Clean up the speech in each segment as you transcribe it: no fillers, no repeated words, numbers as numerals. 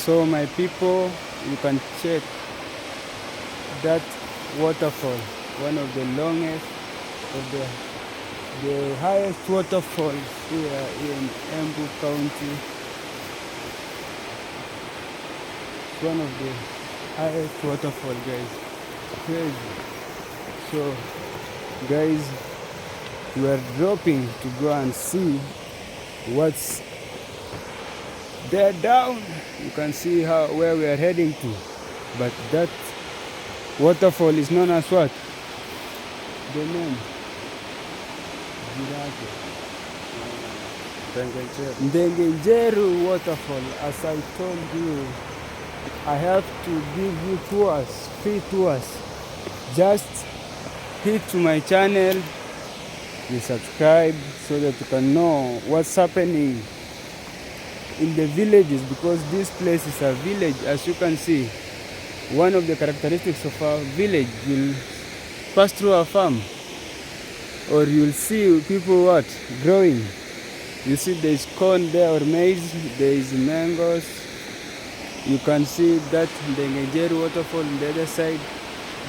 So my people, you can check that waterfall, one of the longest of the highest waterfalls here in Embu County. It's one of the highest waterfall, guys. Crazy. So guys, we are dropping to go and see what's there down. You can see where we are heading to, but that waterfall is known as what? The name Ndengenjeru waterfall. As I told you, I have to give you tours, free tours. Just hit to my channel, you subscribe so that you can know what's happening in the villages, because this place is a village. As you can see, one of the characteristics of our village, you'll pass through a farm or you'll see people growing. You see there's corn there or maize, there is mangoes. You can see that Ndengenjeru waterfall on the other side.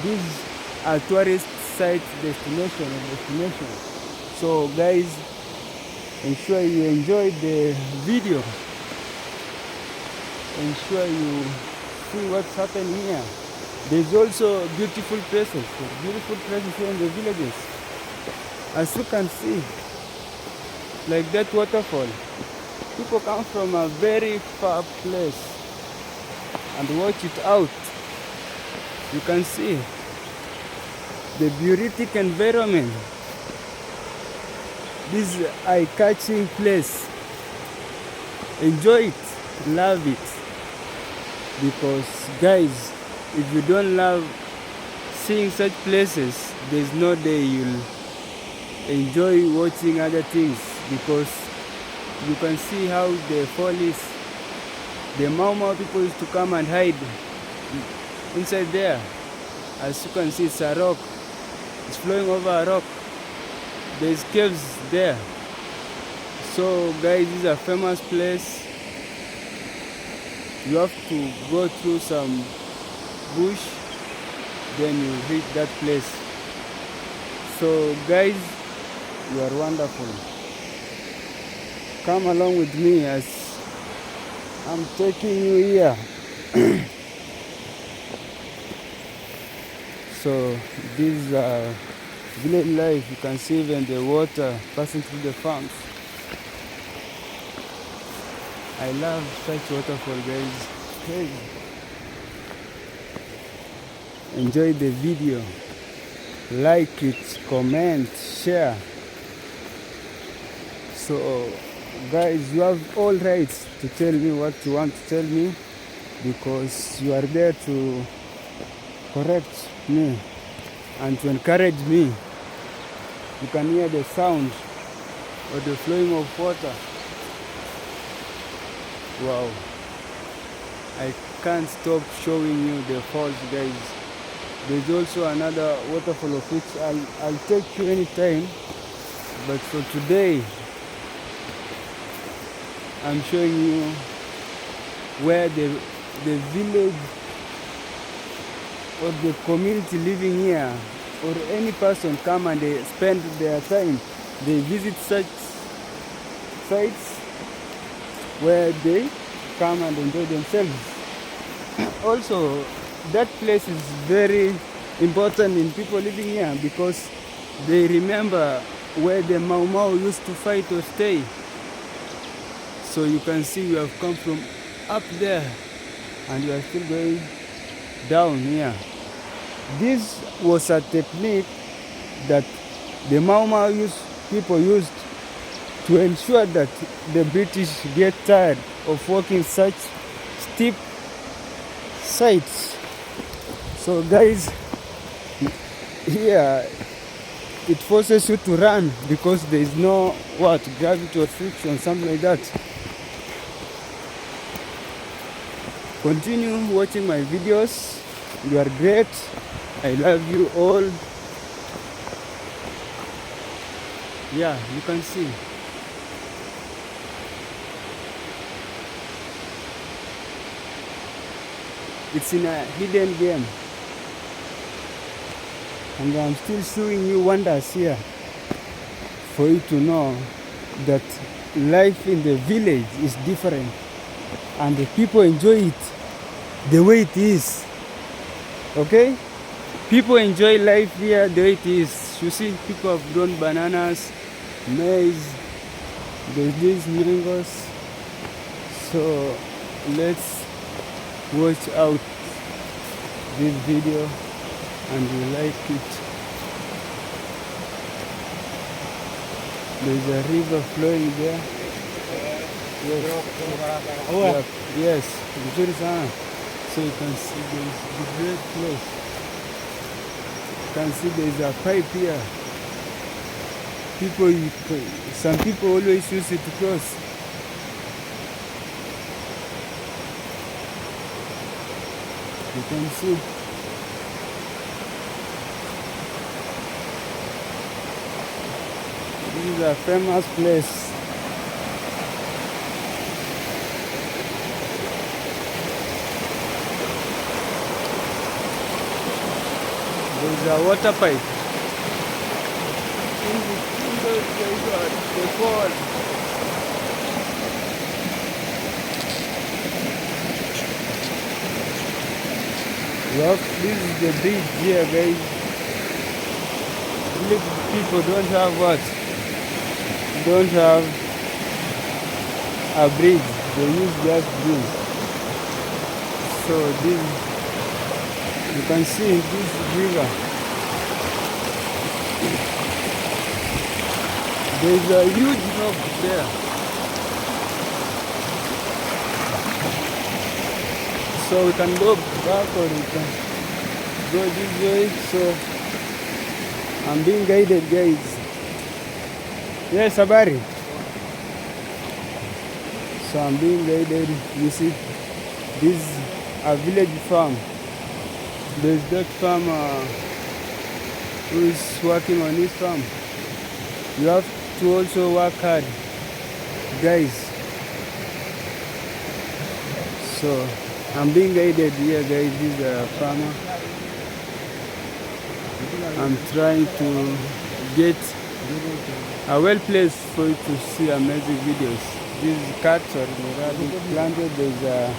These are tourist site destination. So guys, ensure you enjoy the video. Ensure you see what's happening here. There's also beautiful places here in the villages. As you can see, like that waterfall, people come from a very far place and watch it out. You can see the beautic environment. This eye-catching place. Enjoy it, love it. Because guys, if you don't love seeing such places, there's no day you'll enjoy watching other things, because you can see how the fall is. The Mau people used to come and hide inside there. As you can see, it's a rock. It's flowing over a rock. There's caves there. So guys, this is a famous place. You have to go through some bush, then you reach that place. So guys, you are wonderful. Come along with me as I'm taking you here. So this is village life. You can see even the water passing through the farms. I love such waterfall, guys. Hey. Enjoy the video. Like it, comment, share. So guys, you have all rights to tell me what you want to tell me, because you are there to correct me and to encourage me. You can hear the sound or the flowing of water. Wow, I can't stop showing you the falls, guys. There's also another waterfall of which I'll take you anytime, but for today I'm showing you where the village or the community living here, or any person come and they spend their time. They visit such sites where they come and enjoy themselves. Also, that place is very important in people living here, because they remember where the Mau used to fight or stay. So you can see we have come from up there and we are still going down here. This was a technique that the Mau people used to ensure that the British get tired of walking such steep sites. So guys, here it forces you to run, because there is no gravity or friction, something like that. Continue watching my videos. You are great. I love you all. Yeah, you can see. It's in a hidden game. And I'm still showing you wonders here for you to know that life in the village is different and the people enjoy it the way it is. Okay? People enjoy life here the way it is. You see, people have grown bananas, maize, there's these mangoes. So let's watch out this video and you like it. There's a river flowing there. Yes. Yep. Yes. Vizuri sana. So you can see there's the great place. You can see there's a pipe here. Some people always use it to cross. You can see. This is a famous place. There's a water pipe. The fall. Look, this is the bridge here, guys. Look, people don't have what? Don't have a bridge. They use just bridge. So this, you can see this river. There's a huge rock there. So we can go back or we can go this way. So I'm being guided, guys. Yes, Sabari. So I'm being guided. You see, this is a village farm. There's that farmer who is working on his farm. You have to also work hard, guys. So I'm being guided here, guys. This is a farmer. I'm trying to get a well place for you to see amazing videos. These carts are planted. There's a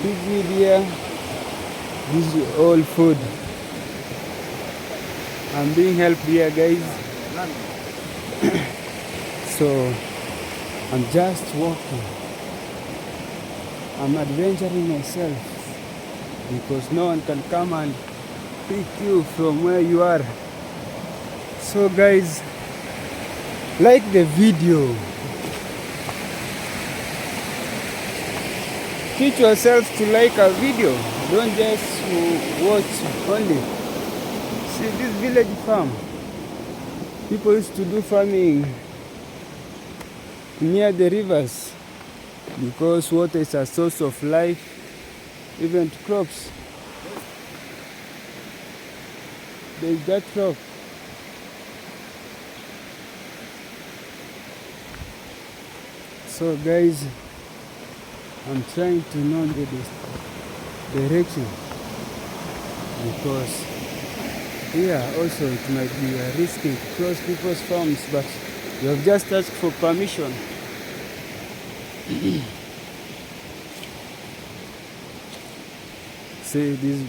pig feed here. This is all food. I'm being helped here, guys. So I'm just walking. I'm adventuring myself because no one can come and pick you from where you are. So guys, like the video. Teach yourself to like a video. Don't just watch only. See this village farm. People used to do farming near the rivers because water is a source of life, even to crops. There is that rock. So guys, I'm trying to know the direction because here also it might be risky to cross people's farms, but you have just asked for permission. See, this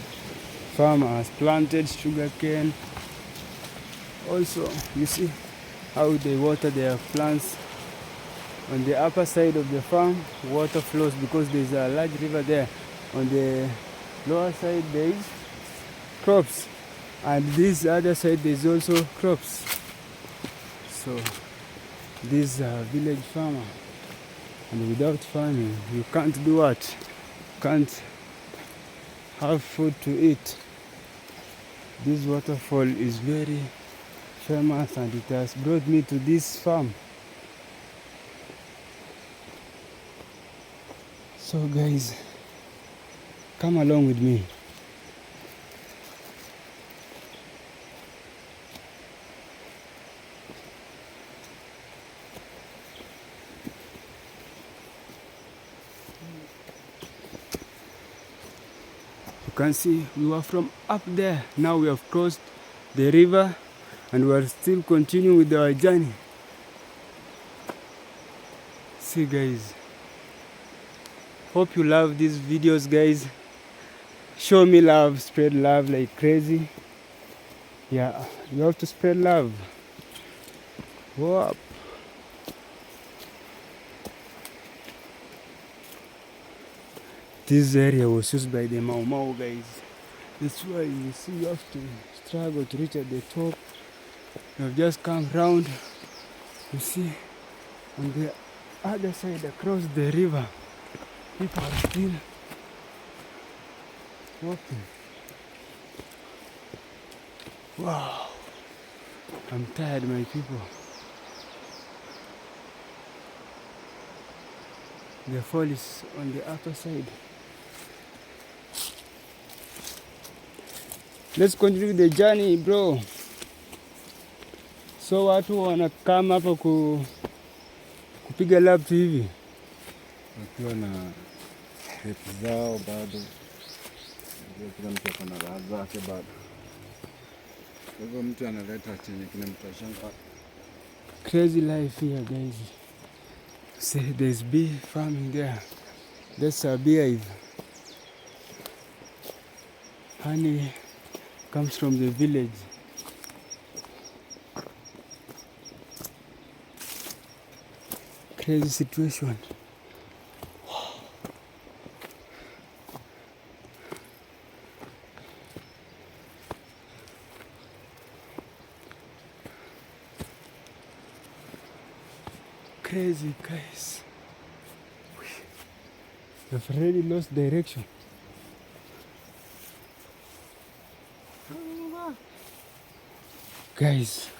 farmer has planted sugarcane. Also, you see how they water their plants. On the upper side of the farm, water flows because there's a large river there. On the lower side, there is crops, and this other side there's also crops. So this is a village farmer, and without farming, you can't do what? Can't have food to eat. This waterfall is very famous, and it has brought me to this farm. So guys, come along with me. can see we were from up there. Now we have crossed the river and we are still continuing with our journey. See guys, hope you love these videos guys. Show me love, spread love like crazy. Yeah, you have to spread love. Whoa. This area was used by the Mau Mau guys. That's why you see you have to struggle to reach at the top. You have just come round. You see on the other side across the river, people are still walking. Wow, I'm tired my people. The fall is on the upper side. Let's continue the journey bro. So watu wanakama hapa kupiga lap tu hivi wakiwa na hepi zao bado. Kila mtu ako na raha zake bado. Kwa hivyo mtu analeta chenye kinamtashanga. Crazy life here guys. See there's bee farming there. That's a beehive. Honey comes from the village. Crazy situation. Crazy guys. We've already lost direction. Guys,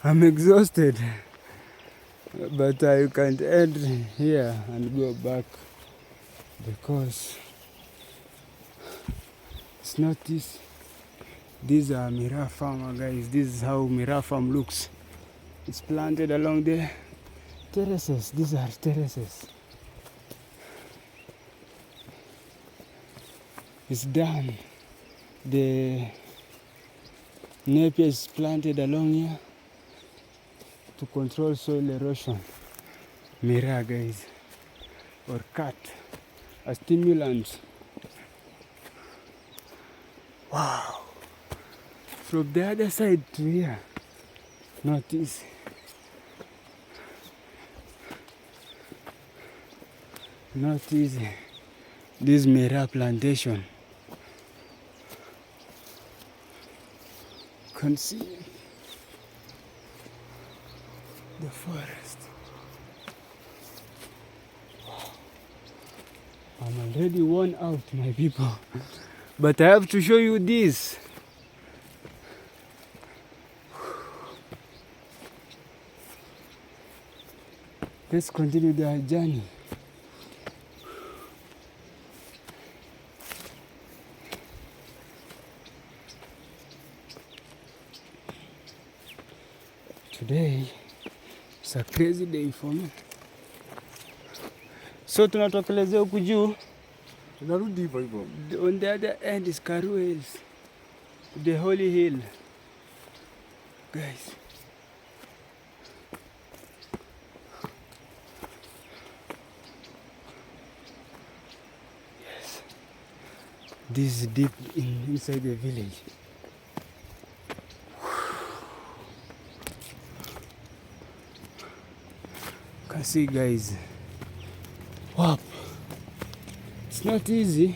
I'm exhausted, but I can't end here and go back because it's not this. These are Mira farm guys. This is how Mira farm looks. It's planted along the terraces. These are terraces. It's done. The napier is planted along here to control soil erosion. Mira guys, or cut, a stimulant. Wow. From the other side to here, not easy. Not easy. This Mira plantation. Can see the forest. I'm already worn out, my people, but I have to show you this. Let's continue the journey. Today it's a crazy day for me. So tunatokelezea huku juu. Tunarudi hivyo hivyo. On the other end is Karua Hills. The Holy Hill. Guys. Yes. This is deep inside the village. Can see guys. Wow. It's not easy.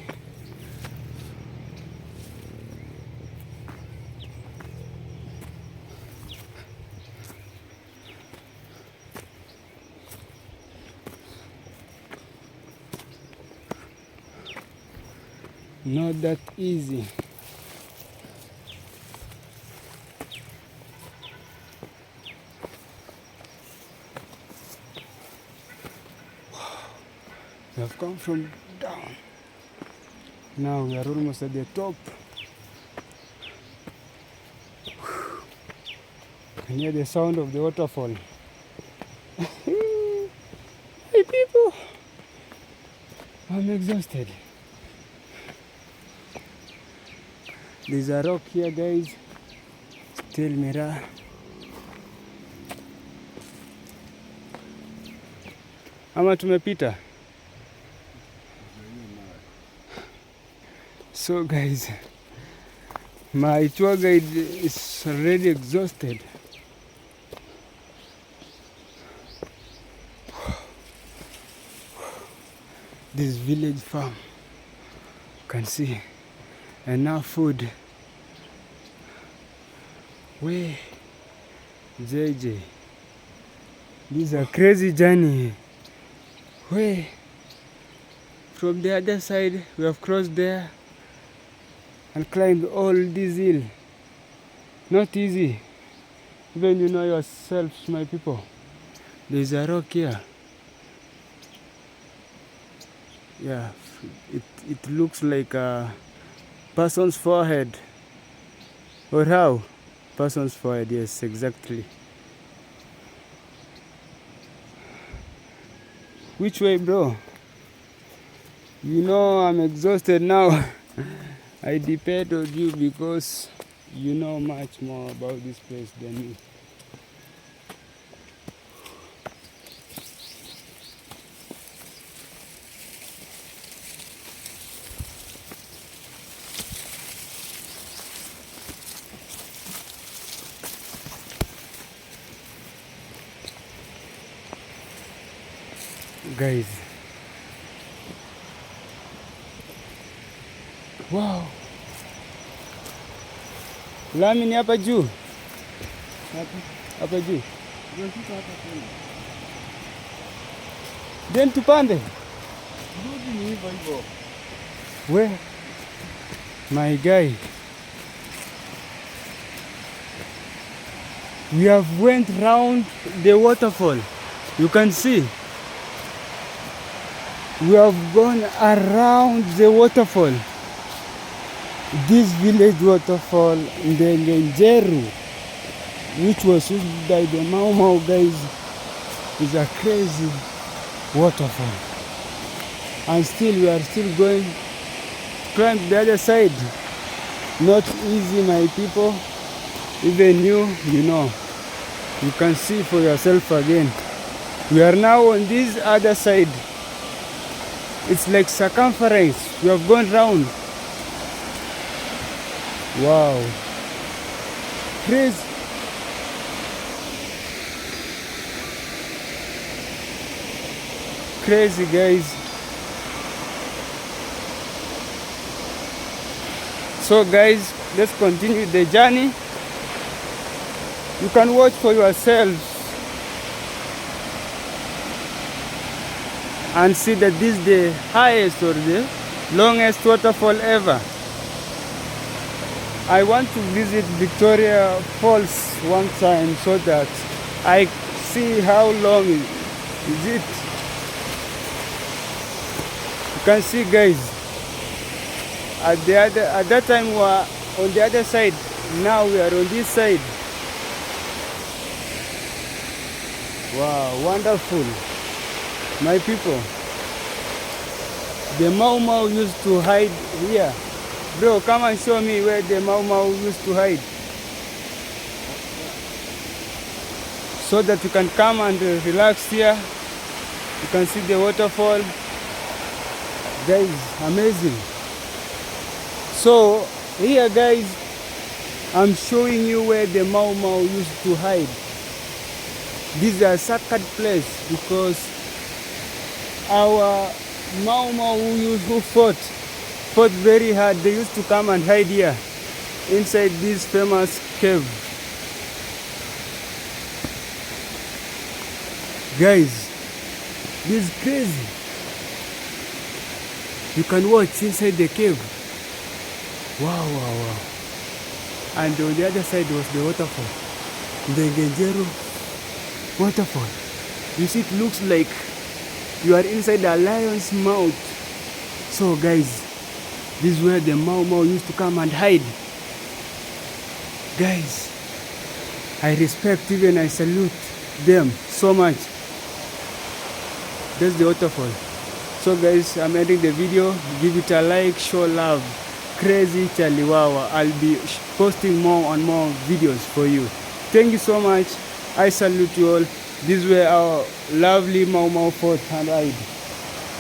Not that easy. We have come from down. Now we are almost at the top. You can hear the sound of the waterfall. Hey people, I'm exhausted. There's a rock here, guys. Still mirror. Ama tumepita. So guys, my tour guide is already exhausted. This village farm, you can see enough food. Way, JJ, this is a crazy journey. Way, from the other side we have crossed there and climbed all this hill. Not easy, even you know yourselves, my people. There's a rock here. Yeah, it looks like a person's forehead. Or how? Person's forehead, yes, exactly. Which way, bro? You know I'm exhausted now. I depend on you because you know much more about this place than me. Guys, wow, lami ni hapa juu, hapa juu, then tupande we, my guy, we have went round the waterfall. You can see we have gone around the waterfall, this village waterfall in the Ngenjeru, which was used by the Mau Mau guys, is a crazy waterfall. And still we are still going to climb the other side. Not easy, my people. Even you know, you can see for yourself again. We are now on this other side. It's like circumference. We have gone round. Wow. Crazy. Crazy, guys. So guys, let's continue the journey. You can watch for yourselves and see that this is the highest or the longest waterfall ever. I want to visit Victoria Falls one time so that I see how long is it. You can see, guys, at that time we were on the other side. Now we are on this side. Wow, wonderful. My people, the Mau Mau used to hide here. Bro, come and show me where the Mau Mau used to hide, so that you can come and relax here. You can see the waterfall. Guys, amazing. So here, guys, I'm showing you where the Mau Mau used to hide. This is a sacred place because our Mau Mau who fought very hard, they used to come and hide here inside this famous cave. Guys, this is crazy. You can watch inside the cave. Wow. And on the other side was the waterfall, the Ngenjeru waterfall. You see, it looks like you are inside a lion's mouth. So guys, this is where the Mau Mau used to come and hide. Guys, I respect, even I salute them so much. That's the waterfall. So guys, I'm ending the video. Give it a like, show love. crazy Chaliwawa. I'll be posting more and more videos for you. Thank you so much. I salute you all. These were our lovely Mau Mau Fort and ride.